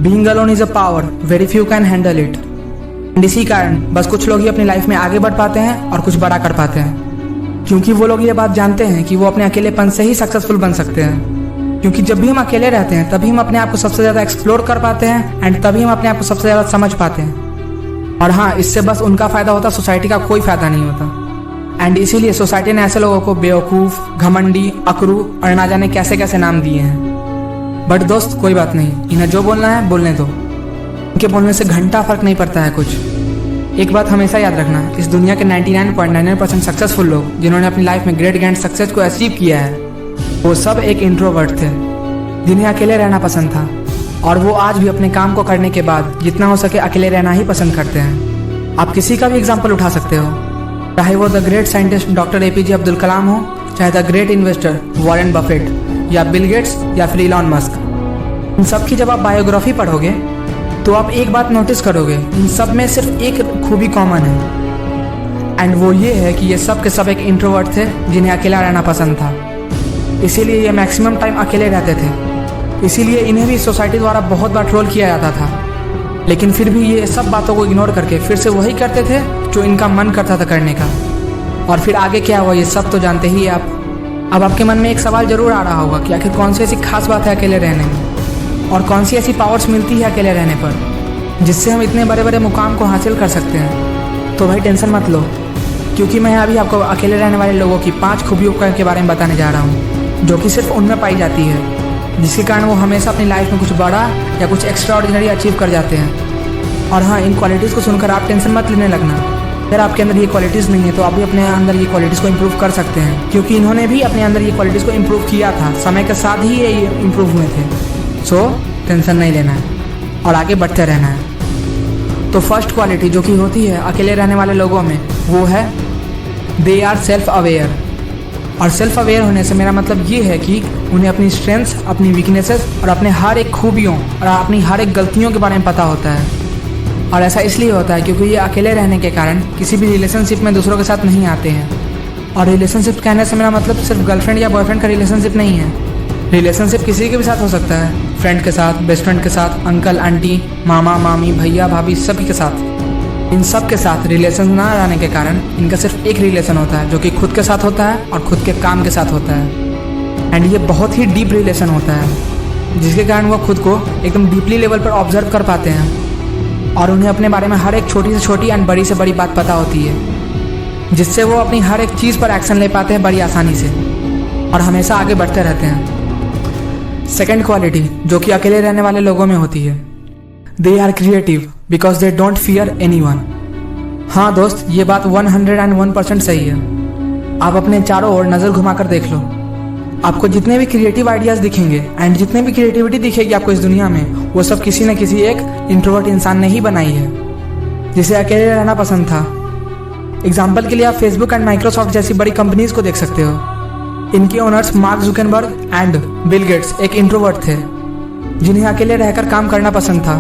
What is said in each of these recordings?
Being alone is a power, very few can handle it. And इसी कारण बस कुछ लोग ही अपनी लाइफ में आगे बढ़ पाते हैं और कुछ बड़ा कर पाते हैं, क्योंकि वो लोग ये बात जानते हैं कि वो अपने अकेलेपन से ही सक्सेसफुल बन सकते हैं। क्योंकि जब भी हम अकेले रहते हैं तभी हम अपने आप को सबसे ज़्यादा एक्सप्लोर कर पाते हैं एंड तभी हम अपने आप को सबसे ज़्यादा समझ पाते हैं। और हाँ, इससे बस उनका फ़ायदा होता, सोसाइटी का कोई फ़ायदा नहीं होता। एंड इसीलिए सोसाइटी ने ऐसे लोगों को बेवकूफ़, घमंडी, अकरू और ना जाने कैसे कैसे नाम दिए हैं। बट दोस्त कोई बात नहीं, इन्हें जो बोलना है बोलने दो। इनके बोलने से घंटा फर्क नहीं पड़ता है कुछ। एक बात हमेशा याद रखना, इस दुनिया के 99.99% सक्सेसफुल लोग जिन्होंने अपनी लाइफ में ग्रेट ग्रैंड सक्सेस को अचीव किया है, वो सब एक इंट्रोवर्ट थे जिन्हें अकेले रहना पसंद था। और वो आज भी अपने काम को करने के बाद जितना हो सके अकेले रहना ही पसंद करते हैं। आप किसी का भी एग्जाम्पल उठा सकते हो, चाहे वो the great scientist doctor APJ Abdul Kalam हो, चाहे the great investor Warren Buffett या बिल गेट्स या फिर इलॉन मस्क। इन सब की जब आप बायोग्राफी पढ़ोगे तो आप एक बात नोटिस करोगे, इन सब में सिर्फ एक खूबी कॉमन है, एंड वो ये है कि ये सब के सब एक इंट्रोवर्ट थे जिन्हें अकेला रहना पसंद था। इसीलिए ये मैक्सिमम टाइम अकेले रहते थे। इसीलिए इन्हें भी सोसाइटी द्वारा बहुत बार ट्रोल किया जाता था, लेकिन फिर भी ये सब बातों को इग्नोर करके फिर से वही करते थे जो इनका मन करता था करने का। और फिर आगे क्या हुआ ये सब तो जानते ही आप। अब आपके मन में एक सवाल जरूर आ रहा होगा कि आखिर कौन सी ऐसी खास बात है अकेले रहने में, और कौन सी ऐसी पावर्स मिलती है अकेले रहने पर जिससे हम इतने बड़े बड़े मुकाम को हासिल कर सकते हैं। तो भाई टेंशन मत लो, क्योंकि मैं अभी आपको अकेले रहने वाले लोगों की 5 खूबियों के बारे में बताने जा रहा हूँ, जो कि सिर्फ उनमें पाई जाती है, जिसके कारण वो हमेशा अपनी लाइफ में कुछ बड़ा या कुछ एक्स्ट्रा ऑर्डिनरी अचीव कर जाते हैं। और हाँ, इन क्वालिटीज़ को सुनकर आप टेंशन मत लेने लगना। अगर आपके अंदर ये क्वालिटीज़ नहीं है तो आप भी अपने अंदर ये क्वालिटीज़ को इम्प्रूव कर सकते हैं, क्योंकि इन्होंने भी अपने अंदर ये क्वालिटीज़ को इम्प्रूव किया था। समय के साथ ही ये इम्प्रूव हुए थे। सो टेंशन नहीं लेना है और आगे बढ़ते रहना है। तो फर्स्ट क्वालिटी जो कि होती है अकेले रहने वाले लोगों में, वो है दे आर सेल्फ अवेयर। और सेल्फ अवेयर होने से मेरा मतलब ये है कि उन्हें अपनी स्ट्रेंथ्स, अपनी वीकनेसेस और अपने हर एक खूबियों और अपनी हर एक गलतियों के बारे में पता होता है। और ऐसा इसलिए होता है क्योंकि ये अकेले रहने के कारण किसी भी रिलेशनशिप में दूसरों के साथ नहीं आते हैं। और रिलेशनशिप कहने से मेरा मतलब सिर्फ गर्लफ्रेंड या बॉयफ्रेंड का रिलेशनशिप नहीं है। रिलेशनशिप किसी के भी साथ हो सकता है, फ्रेंड के साथ, बेस्ट फ्रेंड के साथ, अंकल आंटी, मामा मामी, भैया भाभी, सभी के साथ। इन सब के साथ रिलेशन ना रहने के कारण इनका सिर्फ एक रिलेशन होता है, जो कि खुद के साथ होता है और खुद के काम के साथ होता है। एंड ये बहुत ही डीप रिलेशन होता है, जिसके कारण वो खुद को एकदम डीपली लेवल पर ऑब्जर्व कर पाते हैं और उन्हें अपने बारे में हर एक छोटी से छोटी एंड बड़ी से बड़ी बात पता होती है, जिससे वो अपनी हर एक चीज़ पर एक्शन ले पाते हैं बड़ी आसानी से और हमेशा आगे बढ़ते रहते हैं। सेकेंड क्वालिटी जो कि अकेले रहने वाले लोगों में होती है, they are creative because they don't fear anyone. हाँ दोस्त, ये बात 101% सही है। आप अपने चारों ओर नज़र घुमाकर देख लो, आपको जितने भी क्रिएटिव आइडियाज़ दिखेंगे एंड जितने भी क्रिएटिविटी दिखेगी आपको इस दुनिया में, वो सब किसी न किसी एक इंट्रोवर्ट इंसान ने ही बनाई है, जिसे अकेले रहना पसंद था। एग्जाम्पल के लिए आप फेसबुक एंड माइक्रोसॉफ्ट जैसी बड़ी कंपनीज को देख सकते हो। इनके owners mark Zuckerberg and Bill Gates एक इंट्रोवर्ट थे, जिन्हें अकेले रहकर काम करना पसंद था,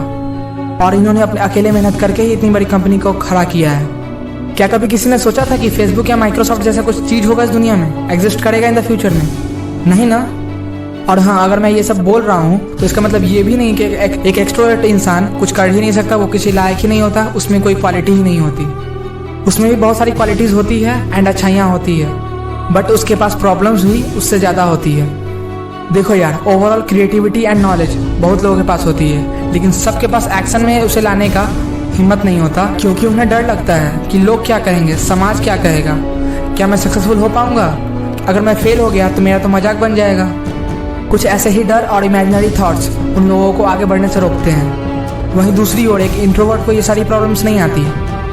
और इन्होंने अपने अकेले मेहनत करके ही इतनी बड़ी कंपनी को खड़ा किया है। क्या कभी किसी ने सोचा था कि फेसबुक या माइक्रोसॉफ्ट जैसा कुछ चीज़ होगा इस दुनिया में, एग्जिस्ट करेगा इन द फ्यूचर में? नहीं ना। और हाँ, अगर मैं ये सब बोल रहा हूँ तो इसका मतलब ये भी नहीं कि एक एक्सट्रोवर्ट इंसान कुछ कर ही नहीं सकता, वो किसी लायक ही नहीं होता, उसमें कोई क्वालिटी ही नहीं होती। उसमें भी बहुत सारी क्वालिटीज़ होती है एंड अच्छाइयाँ होती है, बट उसके पास प्रॉब्लम्स भी उससे ज़्यादा होती है। देखो यार, ओवरऑल क्रिएटिविटी एंड नॉलेज बहुत लोगों के पास होती है, लेकिन सबके पास एक्शन में उसे लाने का हिम्मत नहीं होता, क्योंकि उन्हें डर लगता है कि लोग क्या कहेंगे, समाज क्या कहेगा, क्या मैं सक्सेसफुल हो पाऊँगा, अगर मैं फेल हो गया तो मेरा तो मजाक बन जाएगा। कुछ ऐसे ही डर और इमेजिनरी थॉट्स उन लोगों को आगे बढ़ने से रोकते हैं। वहीं दूसरी ओर एक इंट्रोवर्ट को ये सारी प्रॉब्लम्स नहीं आती,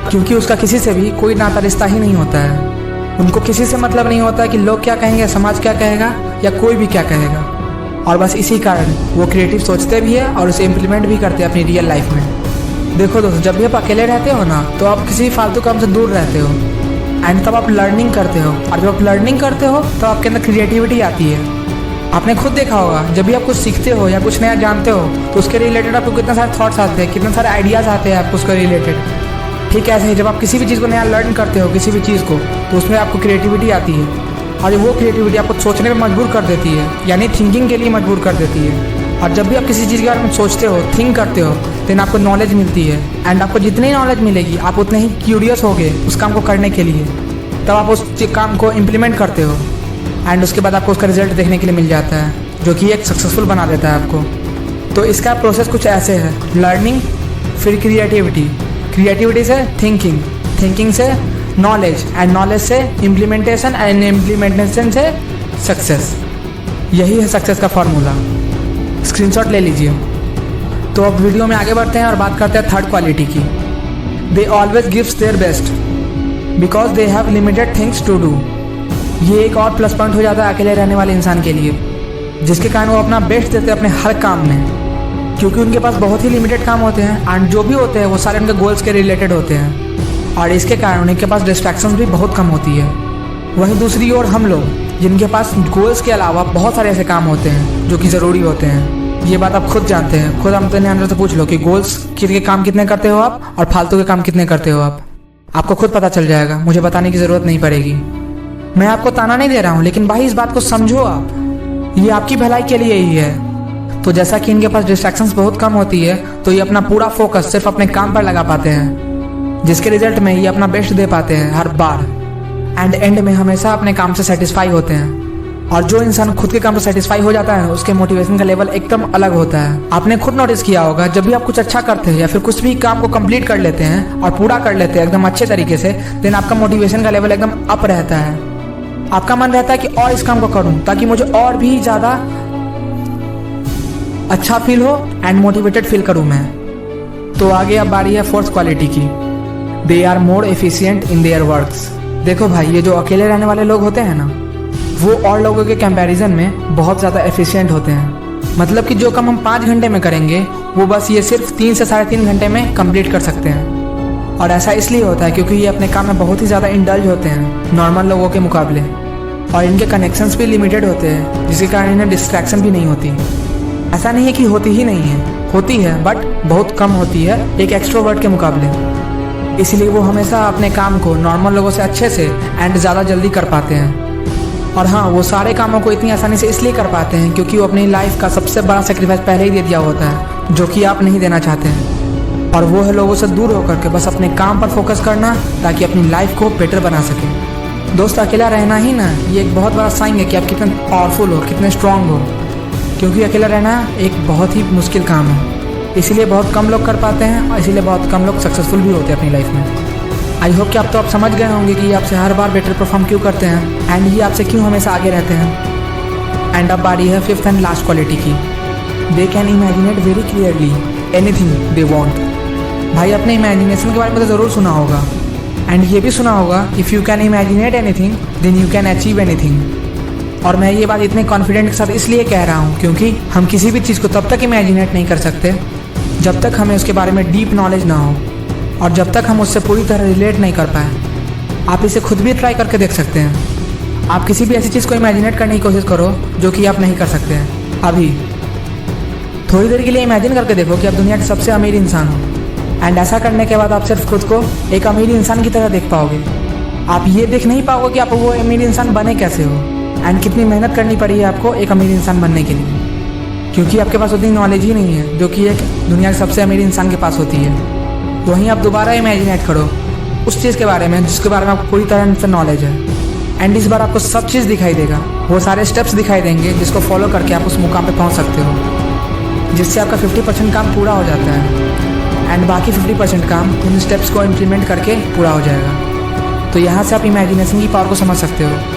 क्योंकि उसका किसी से भी कोई नाता रिश्ता ही नहीं होता है। उनको किसी से मतलब नहीं होता कि लोग क्या कहेंगे, समाज क्या कहेगा या कोई भी क्या कहेगा। और बस इसी कारण वो क्रिएटिव सोचते भी है और उसे इम्प्लीमेंट भी करते हैं अपनी रियल लाइफ में। देखो दोस्तों, जब भी आप अकेले रहते हो ना, तो आप किसी फालतू काम से दूर रहते हो एंड तब आप लर्निंग करते हो, और जब आप लर्निंग करते हो तो आपके अंदर क्रिएटिविटी आती है। आपने खुद देखा होगा, जब भी आप कुछ सीखते हो या कुछ नया जानते हो तो उसके रिलेटेड आपको कितने सारे थॉट्स आते हैं, कितने सारे आइडियाज़ आते हैं आपको उसके रिलेटेड। ठीक ऐसे ही जब आप किसी भी चीज़ को नया लर्न करते हो, किसी भी चीज़ को, तो उसमें आपको क्रिएटिविटी आती है, और वो क्रिएटिविटी आपको सोचने में मजबूर कर देती है, यानी थिंकिंग के लिए मजबूर कर देती है। और जब भी आप किसी चीज़ के बारे में सोचते हो, थिंक करते हो, देन आपको नॉलेज मिलती है। एंड आपको जितनी नॉलेज मिलेगी आप उतने ही क्यूरियस होगे उस काम को करने के लिए। तब आप उस काम को इम्प्लीमेंट करते हो एंड उसके बाद आपको उसका रिजल्ट देखने के लिए मिल जाता है, जो कि एक सक्सेसफुल बना देता है आपको। तो इसका प्रोसेस कुछ ऐसे है: लर्निंग, फिर क्रिएटिविटी, क्रिएटिविटी से थिंकिंग, थिंकिंग से नॉलेज, एंड नॉलेज से इम्प्लीमेंटेशन, एंड इम्प्लीमेंटेशन से सक्सेस। यही है सक्सेस का फॉर्मूला। स्क्रीनशॉट ले लीजिए। तो अब वीडियो में आगे बढ़ते हैं और बात करते हैं थर्ड क्वालिटी की। They always gives their best because they have limited things to do. ये एक और प्लस पॉइंट हो जाता है अकेले रहने वाले इंसान के लिए, जिसके कारण वो अपना बेस्ट देते हैं अपने हर काम में, क्योंकि उनके पास बहुत ही लिमिटेड काम होते हैं एंड जो भी होते हैं वो सारे उनके गोल्स के रिलेटेड होते हैं, और इसके कारण उनके पास डिस्ट्रैक्शंस भी बहुत कम होती है। वहीं दूसरी ओर हम लोग, जिनके पास गोल्स के अलावा बहुत सारे ऐसे काम होते हैं जो कि ज़रूरी होते हैं, ये बात आप खुद जानते हैं। खुद अपने अंदर से पूछ लो कि गोल्स के काम कितने करते हो आप और फालतू के काम कितने करते हो आप। आपको खुद पता चल जाएगा, मुझे बताने की ज़रूरत नहीं पड़ेगी। मैं आपको ताना नहीं दे रहा हूँ, लेकिन भाई इस बात को समझो आप, ये आपकी भलाई के लिए ही है। तो जैसा कि इनके पास डिस्ट्रैक्शंस बहुत कम होती है, तो ये अपना पूरा फोकस सिर्फ अपने काम पर लगा पाते हैं, जिसके रिजल्ट में ये अपना बेस्ट दे पाते हैं हर बार, एंड एंड में हमेशा अपने काम से सेटिस्फाई होते हैं। और जो इंसान खुद के काम से सेटिस्फाई हो जाता है, उसके मोटिवेशन का लेवल एकदम अलग होता है। आपने खुद नोटिस किया होगा, जब भी आप कुछ अच्छा करते हैं या फिर कुछ भी काम को कंप्लीट कर लेते हैं और पूरा कर लेते हैं एकदम अच्छे तरीके से, देन आपका मोटिवेशन का लेवल एकदम अप रहता है। आपका मन रहता है कि और इस काम को करूं ताकि मुझे और भी ज़्यादा अच्छा फील हो एंड मोटिवेटेड फील करूं मैं। तो आगे अब बारी है फोर्थ क्वालिटी की। They are more efficient in their works. देखो भाई, ये जो अकेले रहने वाले लोग होते हैं ना, वो और लोगों के कंपैरिजन में बहुत ज़्यादा एफिशिएंट होते हैं। मतलब कि जो काम हम 5 घंटे में करेंगे, वो बस ये सिर्फ 3 से 3.5 घंटे में कंप्लीट कर सकते हैं। और ऐसा इसलिए होता है क्योंकि ये अपने काम में बहुत ही ज़्यादा इंडल्ज होते हैं नॉर्मल लोगों के मुकाबले, और इनके कनेक्शंस भी लिमिटेड होते हैं, जिसके कारण इन्हें डिस्ट्रैक्शन भी नहीं होती। ऐसा नहीं है कि होती ही नहीं है, होती है, बट बहुत कम होती है एक एक्सट्रोवर्ट के मुकाबले। इसलिए वो हमेशा अपने काम को नॉर्मल लोगों से अच्छे से एंड ज़्यादा जल्दी कर पाते हैं। और हाँ, वो सारे कामों को इतनी आसानी से इसलिए कर पाते हैं क्योंकि वो अपनी लाइफ का सबसे बड़ा सेक्रीफाइस पहले ही दे दिया होता है, जो कि आप नहीं देना चाहते हैं। और वो है लोगों से दूर होकर के बस अपने काम पर फोकस करना, ताकि अपनी लाइफ को बेटर बना सके। दोस्त, अकेला रहना ही ना, ये एक बहुत बड़ा साइन है कि आप कितने पावरफुल हो, कितने स्ट्रांग हो, क्योंकि अकेला रहना एक बहुत ही मुश्किल काम है। इसीलिए बहुत कम लोग कर पाते हैं और इसीलिए बहुत कम लोग सक्सेसफुल भी होते हैं अपनी लाइफ में। आई होप कि आप समझ गए होंगे कि ये आपसे हर बार बेटर परफॉर्म क्यों करते हैं एंड ये आपसे क्यों हमेशा आगे रहते हैं। एंड अब बारी है फिफ्थ एंड लास्ट क्वालिटी की। They can imaginate very clearly anything they want. भाई, अपने इमेजिनेशन के बारे में तो ज़रूर सुना होगा, एंड ये भी सुना होगा, if you can imaginate anything then you can achieve anything. और मैं ये बात इतने कॉन्फिडेंट के साथ इसलिए कह रहा हूँ क्योंकि हम किसी भी चीज़ को तब तक इमेजिनेट नहीं कर सकते जब तक हमें उसके बारे में डीप नॉलेज ना हो, और जब तक हम उससे पूरी तरह रिलेट नहीं कर पाए। आप इसे खुद भी ट्राई करके देख सकते हैं। आप किसी भी ऐसी चीज़ को इमेजिनेट करने की कोशिश करो जो कि आप नहीं कर सकते हैं अभी। थोड़ी देर के लिए इमेजिन करके देखो कि आप दुनिया के सबसे अमीर इंसान हो, एंड ऐसा करने के बाद आप सिर्फ खुद को एक अमीर इंसान की तरह देख पाओगे। आप ये देख नहीं पाओगे कि आप वो अमीर इंसान बने कैसे हो एंड कितनी मेहनत करनी पड़ी है आपको एक अमीर इंसान बनने के लिए, क्योंकि आपके पास उतनी नॉलेज ही नहीं है जो कि एक दुनिया के सबसे अमीर इंसान के पास होती है। वहीं आप दोबारा इमेजिनेट करो उस चीज़ के बारे में जिसके बारे में आपको पूरी तरह से नॉलेज है, एंड इस बार आपको सब चीज़ दिखाई देगा, वो सारे स्टेप्स दिखाई देंगे जिसको फॉलो करके आप उस मुकाम पे पहुंच सकते हो, जिससे आपका 50% काम पूरा हो जाता है एंड बाकी 50% काम उन स्टेप्स को इम्प्लीमेंट करके पूरा हो जाएगा। तो यहाँ से आप इमेजिनेशन की पावर को समझ सकते हो।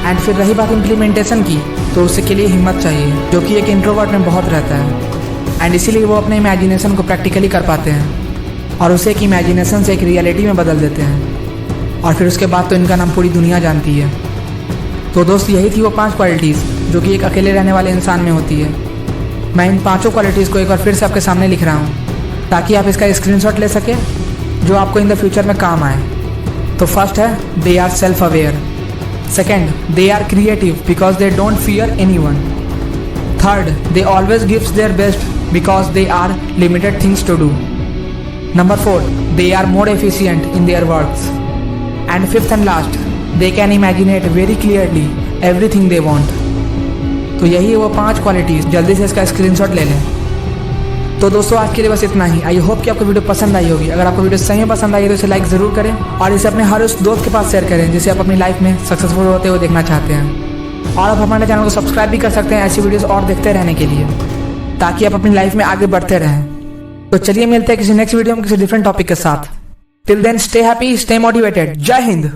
एंड फिर रही बात इम्प्लीमेंटेशन की, तो उसके लिए हिम्मत चाहिए, जो कि एक इंट्रोवर्ट में बहुत रहता है, एंड इसीलिए वो अपने इमेजिनेशन को प्रैक्टिकली कर पाते हैं और उसे एक इमेजिनेशन से एक रियलिटी में बदल देते हैं, और फिर उसके बाद तो इनका नाम पूरी दुनिया जानती है। तो दोस्त, यही थी वो 5 क्वालिटीज़ जो कि एक अकेले रहने वाले इंसान में होती है। मैं इन 5 क्वालिटीज़ को एक बार फिर से आपके सामने लिख रहा हूँ ताकि आप इसका स्क्रीनशॉट ले सकें जो आपको इन द फ्यूचर में काम आए। तो फर्स्ट है, they are self aware. Second, they are creative because they don't fear anyone. Third, they always gives their best because they are limited things to do. Number 4, they are more efficient in their works. And fifth and last, they can imaginate very clearly everything they want. तो यही है वो 5 qualities, जल्दी से इसका screenshot ले लें। तो दोस्तों आज के लिए बस इतना ही। आई होप कि आपको वीडियो पसंद आई होगी। अगर आपको वीडियो सही में पसंद आई है तो इसे लाइक जरूर करें और इसे अपने हर उस दोस्त के पास शेयर करें जिसे आप अपनी लाइफ में सक्सेसफुल होते हुए देखना चाहते हैं। और आप हमारे चैनल को सब्सक्राइब भी कर सकते हैं ऐसी वीडियोस और देखते रहने के लिए, ताकि आप अपनी लाइफ में आगे बढ़ते रहें। तो चलिए मिलते हैं किसी नेक्स्ट वीडियो में किसी डिफरेंट टॉपिक के साथ। Till then stay happy, stay motivated. जय हिंद।